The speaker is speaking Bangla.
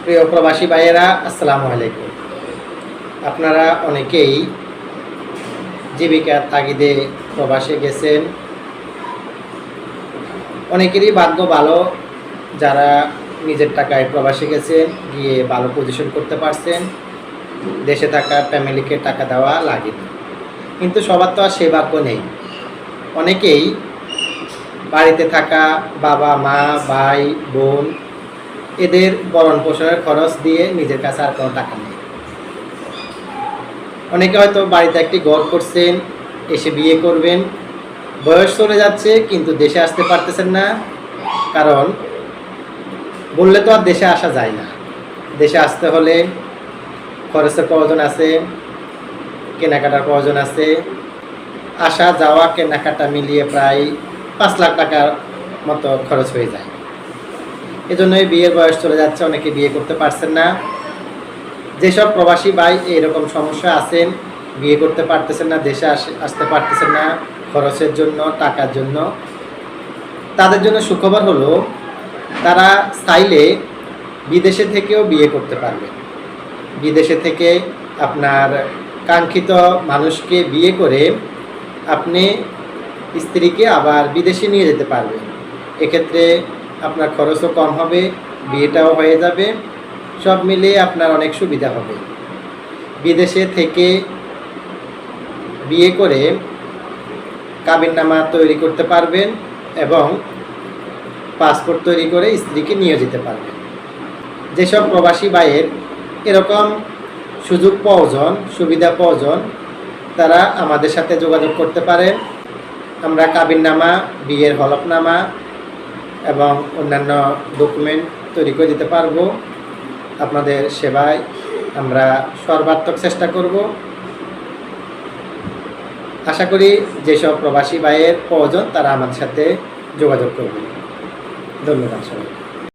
প্রিয় প্রবাসী ভাইয়েরা, আসসালামু আলাইকুম। আপনারা অনেকেই জীবিকার তাগিদে প্রবাসে গেছেন। অনেকেরই ভাগ্য ভালো, যারা নিজের টাকায় প্রবাসে গেছেন, গিয়ে ভালো পজিশন করতে পারছেন, দেশে থাকা ফ্যামিলিকে টাকা দেওয়া লাগেনি। কিন্তু সবার তো আর সে ভাগ্য নেই। অনেকেই বাড়িতে থাকা বাবা মা ভাই বোন এদের ভরণ পোষণের খরচ দিয়ে নিজের কাছে আর কোনো টাকা নেই। অনেকে হয়তো বাড়িতে একটি ঘর করছেন, এসে বিয়ে করবেন, বয়স চলে যাচ্ছে কিন্তু দেশে আসতে পারতেছেন না। কারণ বললে তো আর দেশে আসা যায় না। দেশে আসতে হলে খরচের প্রয়োজন আছে, কেনাকাটার প্রয়োজন আছে। আসা যাওয়া কেনাকাটা মিলিয়ে প্রায় 5 লাখ টাকার মতো খরচ হয়ে যায়। এজন্যই বিয়ের বয়স চলে যাচ্ছে, অনেকে বিয়ে করতে পারছেন না। যেসব প্রবাসী ভাই এরকম সমস্যা আছেন, বিয়ে করতে পারতেছেন না, দেশে আসতে পারতেছেন না খরচের জন্য, টাকার জন্য, তাদের জন্য সুখবর হলো তারা চাইলে বিদেশে থেকেও বিয়ে করতে পারবে। বিদেশে থেকে আপনার কাঙ্ক্ষিত মানুষকে বিয়ে করে আপনি স্ত্রীকে আবার বিদেশে নিয়ে যেতে পারবেন। এক্ষেত্রে আপনার খরচও কম হবে, বিয়েটাও হয়ে যাবে, সব মিলিয়ে আপনার অনেক সুবিধা হবে। বিদেশে থেকে বিয়ে করে কাবিননামা তৈরি করতে পারবেন এবং পাসপোর্ট তৈরি করে স্ত্রীকে নিয়ে যেতে পারবেন। যেসব প্রবাসী ভাইয়ের এরকম সুযোগ প্রয়োজন, সুবিধা প্রয়োজন, তারা আমাদের সাথে যোগাযোগ করতে পারেন। আমরা কাবিননামা, বিয়ের হলফনামা এবং অন্যান্য ডকুমেন্ট তৈরি করে দিতে পারবো। আপনাদের সেবায় আমরা সর্বাত্মক চেষ্টা করব। আশা করি যেসব প্রবাসী ভাইয়ের প্রয়োজন তারা আমাদের সাথে যোগাযোগ করবেন। ধন্যবাদ সবাই।